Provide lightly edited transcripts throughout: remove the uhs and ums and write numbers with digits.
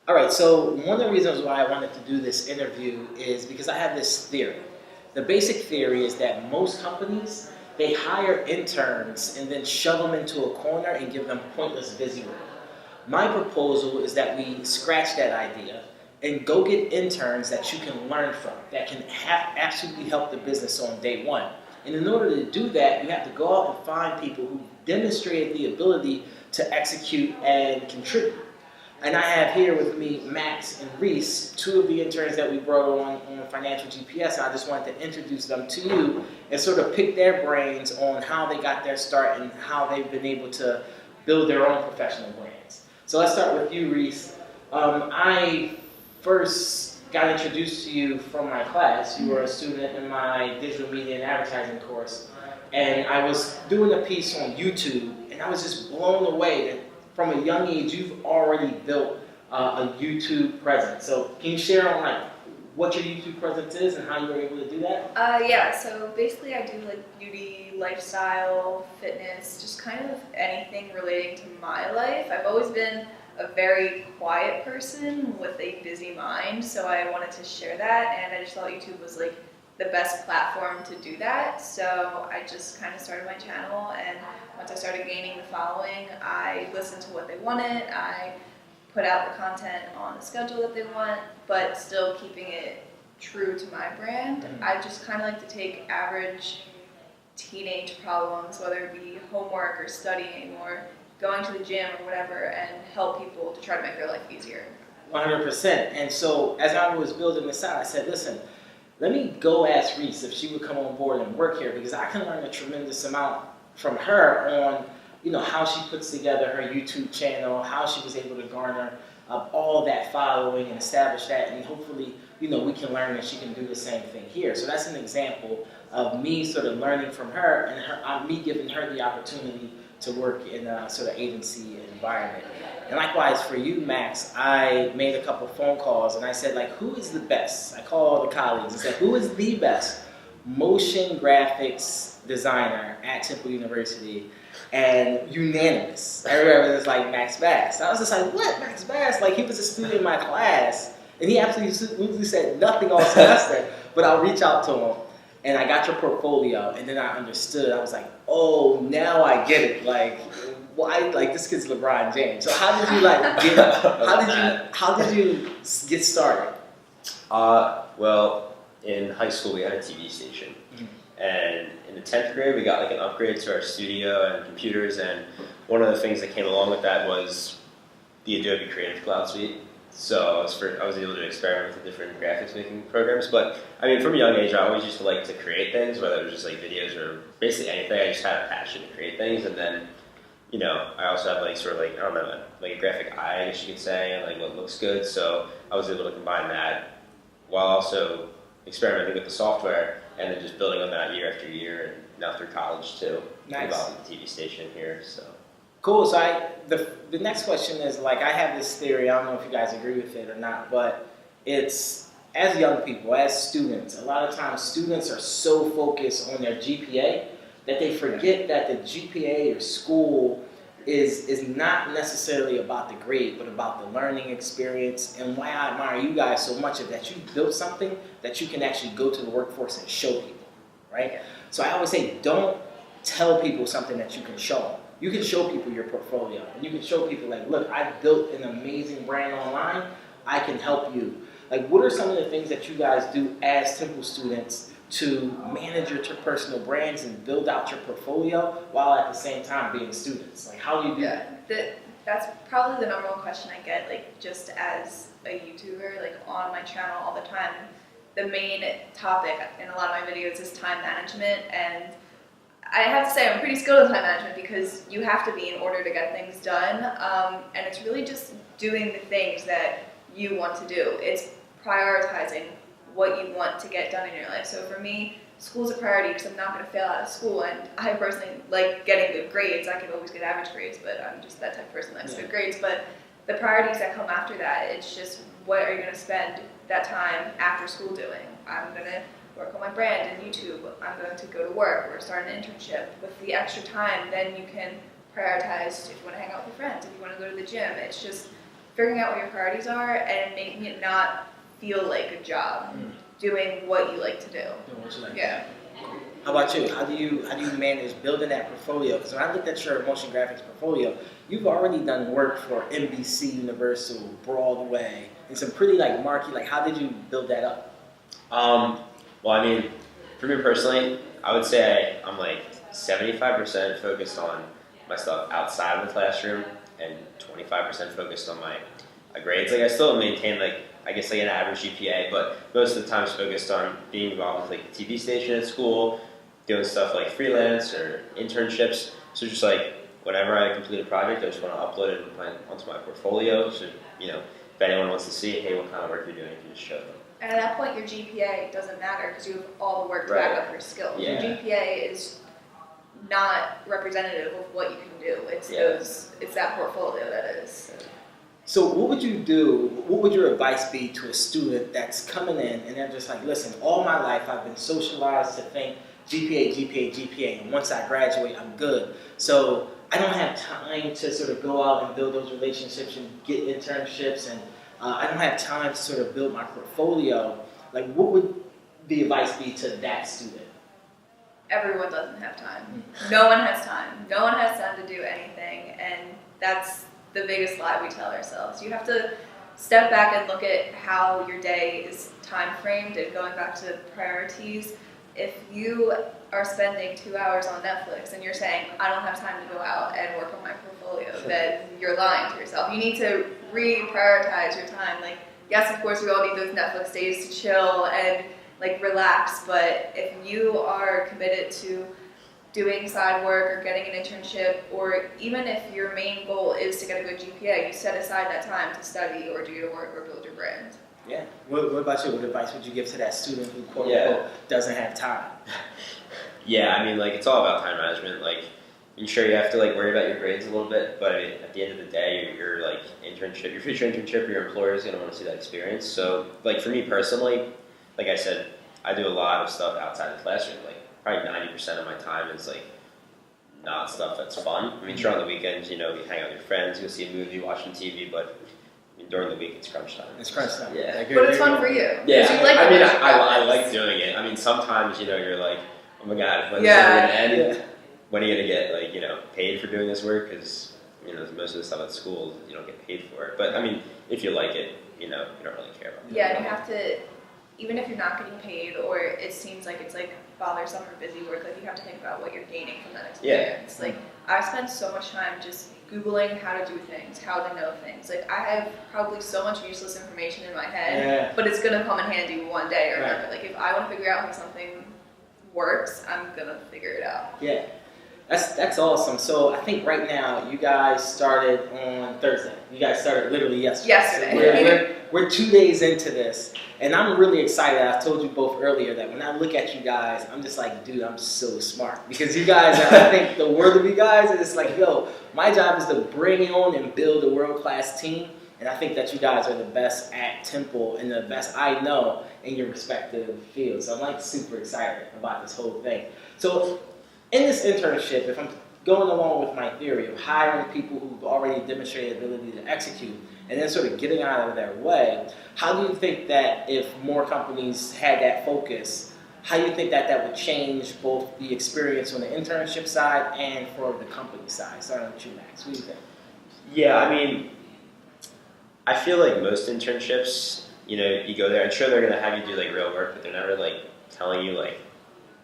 All right, so one of the reasons why I wanted to do this interview is because I have this theory. The basic theory is that most companies, they hire interns and then shove them into a corner and give them pointless busy work. My proposal is that we scratch that idea and go get interns that you can learn from, that can absolutely help the business on day one. And in order to do that, you have to go out and find people who demonstrated the ability to execute and contribute. And I have here with me Max and Reese, two of the interns that we brought on Financial GPS, and I just wanted to introduce them to you and sort of pick their brains on how they got their start and how they've been able to build their own professional brands. So let's start with you, Reese. I first got introduced to you from my class. You were a student in my digital media and advertising course, and I was doing a piece on YouTube, and I was just blown away that from a young age, you've already built a YouTube presence. So can you share on like what your YouTube presence is and how you were able to do that? Yeah, so basically I do like beauty, lifestyle, fitness, just kind of anything relating to my life. I've always been a very quiet person with a busy mind, so I wanted to share that, and I just thought YouTube was like the best platform to do that. So I just kind of started my channel, and once I started gaining the following, I listened to what they wanted. I put out the content on the schedule that they want, but still keeping it true to my brand. I just kind of like to take average teenage problems, whether it be homework or studying or going to the gym or whatever, and help people to try to make their life easier. 100%. And so as I was building this out, I said, listen, let me go ask Reese if she would come on board and work here, because I can learn a tremendous amount from her on, how she puts together her YouTube channel, how she was able to garner all that following and establish that, and hopefully, we can learn that she can do the same thing here. So that's an example of me sort of learning from her and me giving her the opportunity to work in a sort of agency environment. And likewise for you, Max, I made a couple phone calls and I said, like, who is the best? I called all the colleagues and said, who is the best motion graphics designer at Temple University? And unanimous. Everybody was like, Max Bass. I was just like, what, Max Bass? Like, he was a student in my class, and he absolutely said nothing all semester, but I'll reach out to him. And I got your portfolio, and then I understood. I was like, oh, now I get it. Like, why? Like, this kid's LeBron James. So how did you how did you get started? Well, in high school we had a TV station, and in the 10th grade we got like an upgrade to our studio and computers, and one of the things that came along with that was the Adobe Creative Cloud Suite. So I was able to experiment with different graphics making programs. But I mean, from a young age, I always used to like to create things, whether it was just like videos or basically anything. I just had a passion to create things, and then I also have like sort of like, I don't know, like a graphic eye, I guess you could say, and like what looks good. So I was able to combine that while also experimenting with the software, and then just building on that year after year, and now through college too. Nice. Involved with the TV station here, so. Cool. So the next question is, like, I have this theory, I don't know if you guys agree with it or not, but it's, as young people, as students, a lot of times students are so focused on their GPA that they forget that the GPA or school is not necessarily about the grade, but about the learning experience. And why I admire you guys so much is that you built something that you can actually go to the workforce and show people, right? So I always say, don't tell people something that you can show them. You can show people your portfolio, and you can show people, like, look, I built an amazing brand online, I can help you. Like, what are some of the things that you guys do as Temple students to manage your personal brands and build out your portfolio while at the same time being students? Like, how do you do that? That's probably the number one question I get, like, just as a YouTuber, like, on my channel all the time. The main topic in a lot of my videos is time management, and I have to say I'm pretty skilled in time management because you have to be in order to get things done, and it's really just doing the things that you want to do. It's prioritizing what you want to get done in your life. So for me, school's a priority because I'm not going to fail out of school, and I personally like getting good grades. I can always get average grades, but I'm just that type of person that likes good grades. But the priorities that come after that, it's just what are you going to spend that time after school doing? I'm going to work on my brand and YouTube. I'm going to go to work or start an internship. With the extra time, then you can prioritize if you want to hang out with your friends, if you want to go to the gym. It's just figuring out what your priorities are and making it not feel like a job, doing what you like to do. Doing what you like. Yeah. How about you? How do you manage building that portfolio? Because when I looked at your motion graphics portfolio, you've already done work for NBC, Universal, Broadway, and some pretty like marquee. Like, how did you build that up? Well, I mean, for me personally, I would say I'm like 75% focused on my stuff outside of the classroom and 25% focused on my grades. Like, I still maintain like, I guess like an average GPA, but most of the time it's focused on being involved with like the TV station at school, doing stuff like freelance or internships. So just like whenever I complete a project, I just want to upload it onto my portfolio. So, you know, if anyone wants to see, hey, what kind of work you're doing, you can just show them. And at that point, your GPA doesn't matter because you have all the work to back up your skills. Yeah. Your GPA is not representative of what you can do. It's it's that portfolio that is. So what would you do, what would your advice be to a student that's coming in and they're just like, listen, all my life I've been socialized to think GPA, GPA, GPA, and once I graduate, I'm good. So I don't have time to sort of go out and build those relationships and get internships, and I don't have time to sort of build my portfolio. Like, what would the advice be to that student? Everyone doesn't have time. No one has time. No one has time to do anything, and that's the biggest lie we tell ourselves. You have to step back and look at how your day is time framed and going back to priorities. If you are spending 2 hours on Netflix and you're saying, I don't have time to go out and work on my portfolio, then you're lying to yourself. You need to reprioritize your time. Like, yes, of course, we all need those Netflix days to chill and like relax, but if you are committed to doing side work or getting an internship, or even if your main goal is to get a good GPA, you set aside that time to study or do your work or build your brand. Yeah. What about you? What advice would you give to that student who, quote unquote, doesn't have time? Yeah, I mean, like, it's all about time management. Like, I'm sure you have to like worry about your grades a little bit, but I mean, at the end of the day, your like internship, your future internship, your employer is going to want to see that experience. So, like, for me personally, like I said, I do a lot of stuff outside the classroom. Like, probably 90% of my time is like not stuff that's fun. I mean, sure, on the weekends, you know, you hang out with your friends, you'll see a movie, watch some TV, but I mean, during the week, it's crunch time. It's crunch time. Yeah. Like, but it's fun for you. Yeah. You like I mean, motion I graphics. like doing it. I mean, sometimes, you know, you're like, oh my God, when's Yeah. it going to end? Yeah. When are you going to get, like, you know, paid for doing this work? Because, you know, most of the stuff at school, you don't get paid for it. But, I mean, if you like it, you know, you don't really care about it. Yeah, and you have to, even if you're not getting paid or it seems like it's like bothersome or busy work, like you have to think about what you're gaining from that experience. Like, I spend so much time just Googling how to do things, how to know things. Like, I have probably so much useless information in my head, but it's gonna come in handy one day or another. Like, if I want to figure out how something works, I'm gonna figure it out. Yeah. That's awesome. So I think right now you guys started on Thursday. You guys started literally yesterday. So we're 2 days into this, and I'm really excited. I told you both earlier that when I look at you guys, I'm just like, dude, I'm so smart. Because you guys, I think the word of you guys is like, yo, my job is to bring on and build a world-class team, and I think that you guys are the best at Temple and the best I know in your respective fields. So I'm like super excited about this whole thing. So in this internship, if I'm going along with my theory of hiring people who've already demonstrated ability to execute and then sort of getting out of their way, how do you think that if more companies had that focus, how do you think that that would change both the experience on the internship side and for the company side? Starting with you, Max. What do you think? Yeah, I mean, I feel like most internships, you know, you go there, I'm sure they're going to have you do like real work, but they're never like telling you like,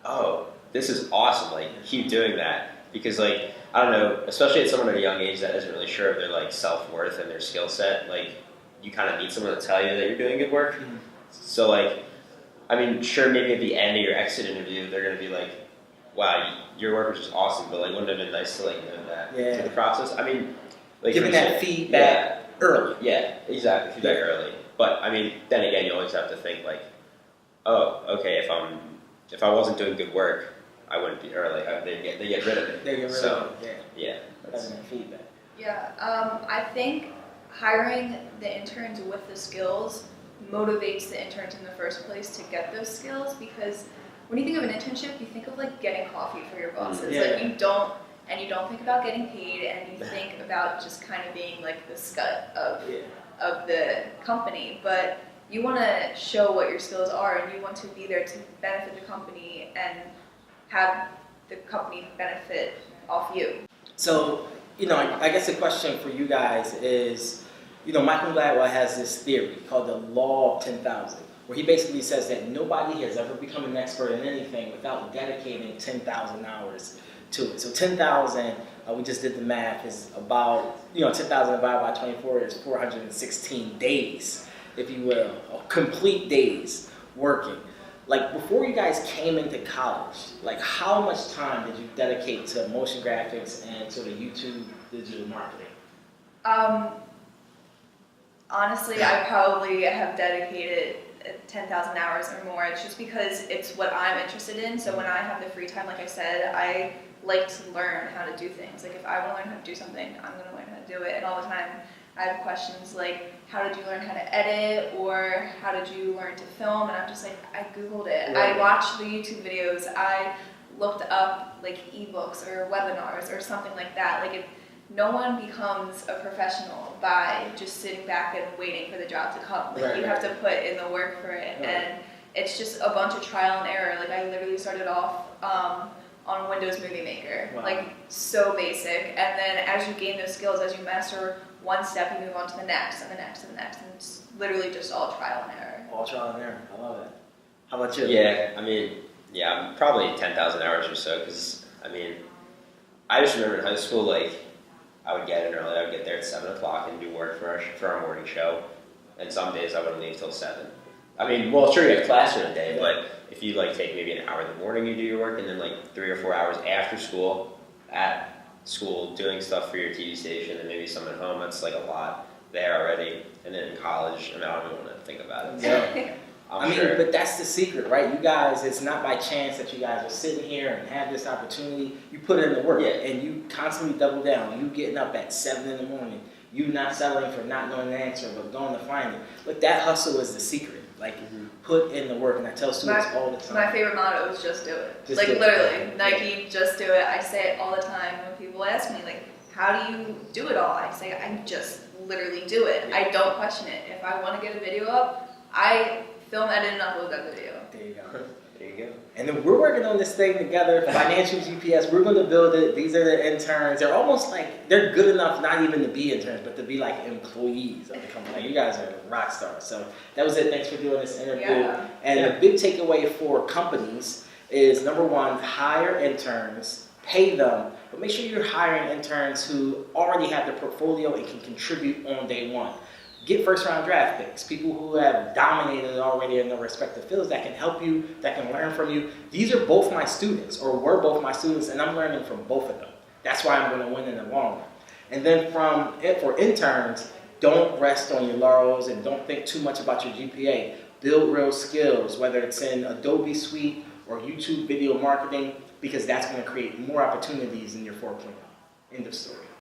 oh, this is awesome, like, keep doing that. Because, like, I don't know, especially at someone at a young age that isn't really sure of their, like, self-worth and their skill set, like, you kind of need someone to tell you that you're doing good work. Mm-hmm. So, like, I mean, sure, maybe at the end of your exit interview, they're going to be like, wow, your work was just awesome, but, like, wouldn't it have been nice to, like, know that through the process? I mean, like, giving that feedback early. Yeah, exactly, feedback early. But, I mean, then again, you always have to think, like, oh, okay, if I wasn't doing good work, I wouldn't be, or like they get rid of it. They get rid of it. Yeah. That's that feedback. Yeah, I think hiring the interns with the skills motivates the interns in the first place to get those skills, because when you think of an internship, you think of like getting coffee for your bosses. Yeah. Like you don't think about getting paid, and you think about just kind of being like the scut of of the company, but you want to show what your skills are, and you want to be there to benefit the company and have the company benefit off you. So, I guess the question for you guys is, Michael Gladwell has this theory called the law of 10,000, where he basically says that nobody has ever become an expert in anything without dedicating 10,000 hours to it. So 10,000, we just did the math, is about, 10,000 divided by 24 is 416 days, if you will, complete days working. Like, before you guys came into college, like, how much time did you dedicate to motion graphics and sort of YouTube digital marketing? Honestly, I probably have dedicated 10,000 hours or more. It's just because it's what I'm interested in. So when I have the free time, like I said, I like to learn how to do things. Like, if I want to learn how to do something, I'm going to learn how to do it. And all the time, I have questions like, how did you learn how to edit, or how did you learn to film? And I'm just like, I Googled it. Right. I watched the YouTube videos. I looked up like ebooks or webinars or something like that. Like, if no one becomes a professional by just sitting back and waiting for the job to come. Like, Right, you have to put in the work for it. Right. And it's just a bunch of trial and error. Like, I literally started off on Windows Movie Maker. Wow. Like, so basic. And then as you gain those skills, as you master one step, you move on to the next and the next and the next. And it's literally just all trial and error. All trial and error. I love it. How about you? Yeah, I'm probably 10,000 hours or so, because, I just remember in high school, like, I would get in early. I would get there at 7 o'clock and do work for our morning show. And some days I wouldn't leave till 7. Sure, you have class during the day, but if you take maybe an hour in the morning, you do your work, and then 3 or 4 hours after school, at school, doing stuff for your TV station, and maybe some at home. That's a lot there already. And then in college, I don't even want to think about it. Yeah. I'm sure. But that's the secret, right? You guys, it's not by chance that you guys are sitting here and have this opportunity. You put in the work, and you constantly double down. You getting up at 7 in the morning. You not settling for not knowing the answer, but going to find it. Look, that hustle is the secret. Put in the work, and I tell students all the time. My favorite motto is just do it. Just do it. Literally, Nike, just do it. I say it all the time when people ask me, how do you do it all? I say, I just literally do it. I don't question it. If I want to get a video up, I film, edit, and upload that video. There you go. There you go. And then we're working on this thing together, Financial GPS. We're going to build it. These are the interns. They're almost they're good enough not even to be interns, but to be employees of the company. You guys are rock stars. So that was it. Thanks for doing this interview. Yeah. And the big takeaway for companies is, number one, hire interns, pay them, but make sure you're hiring interns who already have the portfolio and can contribute on day one. Get first-round draft picks, people who have dominated already in their respective fields that can help you, that can learn from you. These are both my students, or were both my students, and I'm learning from both of them. That's why I'm going to win in the long run. And then for interns, don't rest on your laurels and don't think too much about your GPA. Build real skills, whether it's in Adobe Suite or YouTube video marketing, because that's going to create more opportunities in your 4.0. End of story.